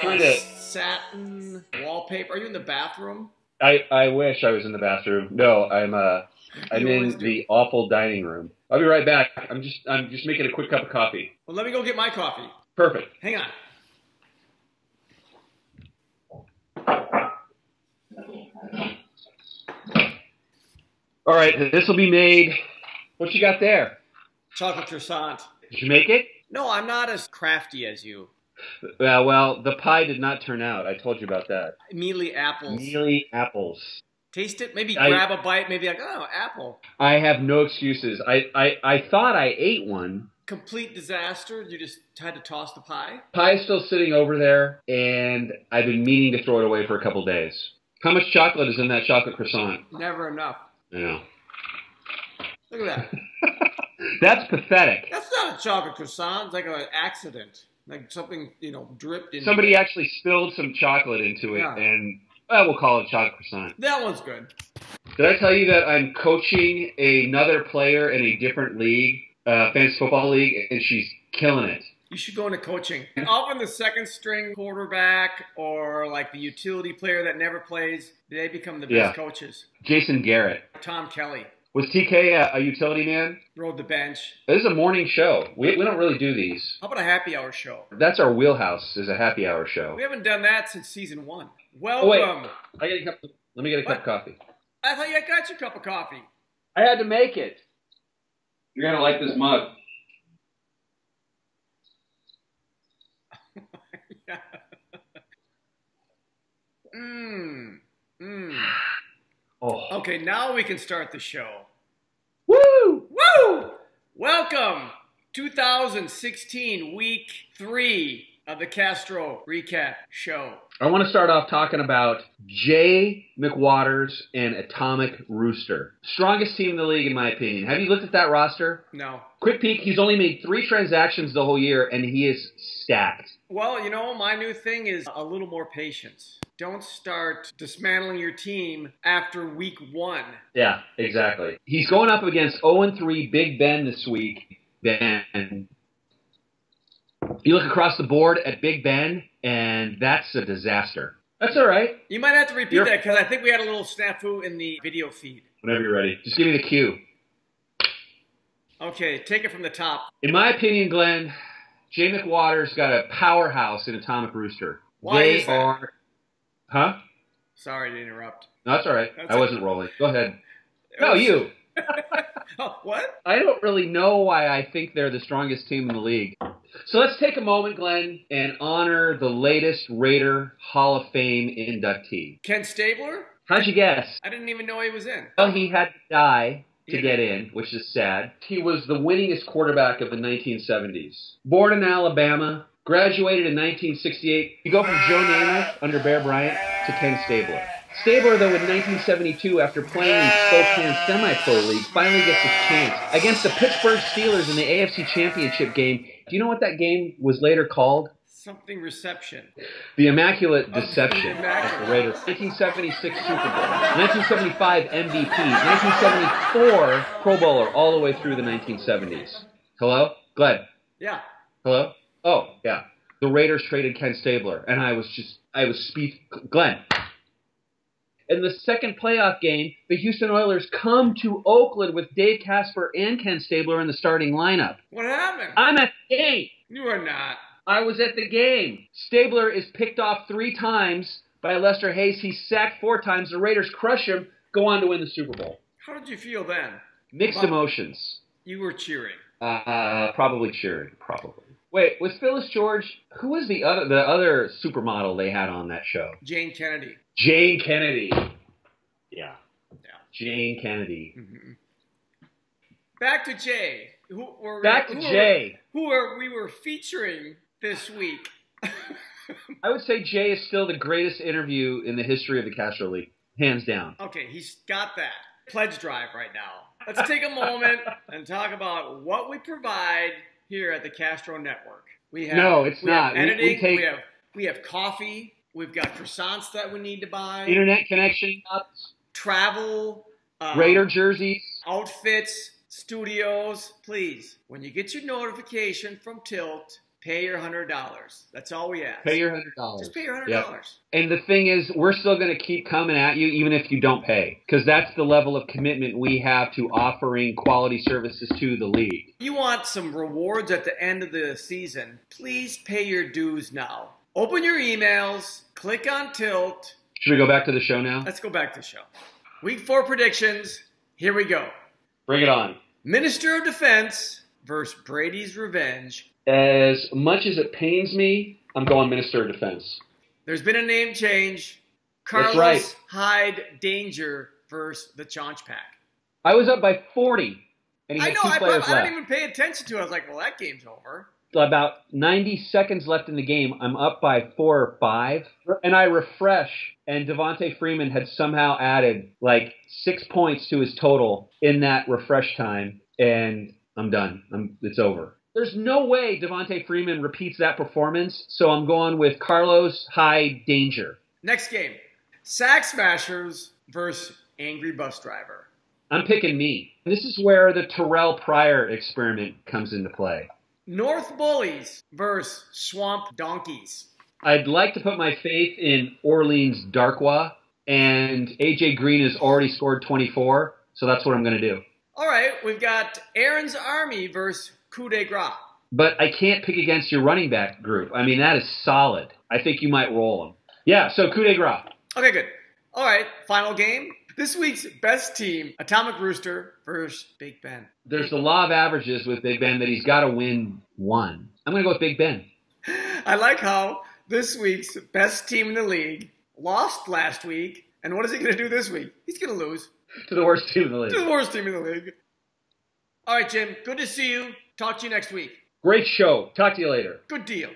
kind of satin wallpaper. Are you in the bathroom? I wish I was in the bathroom. No, I'm in the awful dining room. I'll be right back. I'm just making a quick cup of coffee. Well, let me go get my coffee. Perfect. Hang on. All right, this will be made. What you got there? Chocolate croissant. Did you make it? No, I'm not as crafty as you. Well, the pie did not turn out. I told you about that. Mealy apples. Mealy apples. Taste it. Maybe grab a bite. Maybe like, oh, apple. I have no excuses. I thought I ate one. Complete disaster. You just had to toss the pie? Pie is still sitting over there, and I've been meaning to throw it away for a couple days. How much chocolate is in that chocolate croissant? Never enough. I know. Look at that. That's pathetic. That's not a chocolate croissant. It's like an accident. Like something, dripped in. Somebody actually spilled some chocolate into it, and we'll call it chocolate croissant. That one's good. Did I tell you that I'm coaching another player in a different league, fantasy football league, and she's killing it? You should go into coaching. Often the second string quarterback or like the utility player that never plays, they become the best coaches. Jason Garrett. Tom Kelly. Was TK a utility man? Rode the bench. This is a morning show. We don't really do these. How about a happy hour show? That's our wheelhouse, is a happy hour show. We haven't done that since season 1. Welcome. Oh, wait. Let me get a cup of coffee. I thought you had got your cup of coffee. I had to make it. You're going to like this mug. Oh. Okay, now we can start the show. Woo! Woo! Welcome, 2016, week 3 of the Castro Recap Show. I want to start off talking about Jay McWaters and Atomic Rooster. Strongest team in the league, in my opinion. Have you looked at that roster? No. Quick peek, he's only made 3 transactions the whole year, and he is stacked. Well, my new thing is a little more patience. Don't start dismantling your team after week 1. Yeah, exactly. He's going up against 0-3 Big Ben this week. Ben. You look across the board at Big Ben, and that's a disaster. That's all right. You might have to repeat that because I think we had a little snafu in the video feed. Whenever you're ready. Just give me the cue. Okay, take it from the top. In my opinion, Glenn, Jay McWaters got a powerhouse in Atomic Rooster. Why is that? Huh? Sorry to interrupt. No, that's all right. I wasn't rolling. Go ahead. No, you. Oh, what? I don't really know why I think they're the strongest team in the league. So let's take a moment, Glenn, and honor the latest Raider Hall of Fame inductee. Ken Stabler? How'd you guess? I didn't even know he was in. Well, he had to die to get in, which is sad. He was the winningest quarterback of the 1970s. Born in Alabama, graduated in 1968. You go from Joe Namath under Bear Bryant to Ken Stabler. Stabler, though, in 1972, after playing in Spokane Semi-Pro League, finally gets his chance against the Pittsburgh Steelers in the AFC Championship game. Do you know what that game was later called? Something reception. The Immaculate Deception of the Raiders. 1976 Super Bowl, 1975 MVP, 1974 Pro Bowler, all the way through the 1970s. Hello? Glenn? Yeah. Hello? Oh, yeah. The Raiders traded Ken Stabler, and I was Glenn. In the second playoff game, the Houston Oilers come to Oakland with Dave Casper and Ken Stabler in the starting lineup. What happened? I'm at the game. You are not. I was at the game. Stabler is picked off 3 times by Lester Hayes. He's sacked 4 times. The Raiders crush him, go on to win the Super Bowl. How did you feel then? Mixed emotions. You were cheering. Probably cheering. Probably. Wait, was Phyllis George? Who was the other supermodel they had on that show? Jane Kennedy. Jane Kennedy. Yeah. Jane Kennedy. Mm-hmm. Back to Jay. Jay. Who we were featuring this week. I would say Jay is still the greatest interview in the history of the Castro League. Hands down. Okay, he's got that. Pledge drive right now. Let's take a moment and talk about what we provide here at the Castro Network. We have editing, we have coffee, we've got croissants that we need to buy, internet connection, travel, Raider jerseys, outfits, studios. Please, when you get your notification from Tilt, Pay your $100. That's all we ask. Pay your $100. Just pay your $100. Yep. And the thing is, we're still going to keep coming at you even if you don't pay. Because that's the level of commitment we have to offering quality services to the league. If you want some rewards at the end of the season, please pay your dues now. Open your emails, click on Tilt. Should we go back to the show now? Let's go back to the show. Week 4 predictions. Here we go. Bring it on. Minister of Defense versus Brady's Revenge. As much as it pains me, I'm going Minister of Defense. There's been a name change. Carlos Hyde Danger versus the Chaunch Pack. I was up by 40, and he had 2 players left. I didn't even pay attention to it. I was like, well, that game's over. About 90 seconds left in the game. I'm up by 4 or 5, and I refresh, and Devontae Freeman had somehow added like 6 points to his total in that refresh time, and I'm done. It's over. There's no way Devontae Freeman repeats that performance, so I'm going with Carlos Hyde Danger. Next game, Sack Smashers versus Angry Bus Driver. I'm picking me. This is where the Terrell Pryor experiment comes into play. North Bullies versus Swamp Donkeys. I'd like to put my faith in Orleans Darkwa, and A.J. Green has already scored 24, so that's what I'm going to do. All right, we've got Aaron's Army versus Coup de Grace. But I can't pick against your running back group. I mean, that is solid. I think you might roll them. Yeah, so coup de grace. Okay, good. All right, final game. This week's best team, Atomic Rooster versus Big Ben. There's the law of averages with Big Ben that he's got to win 1. I'm going to go with Big Ben. I like how this week's best team in the league lost last week. And what is he going to do this week? He's going to lose. To the worst team in the league. To the worst team in the league. All right, Jim. Good to see you. Talk to you next week. Great show. Talk to you later. Good deal.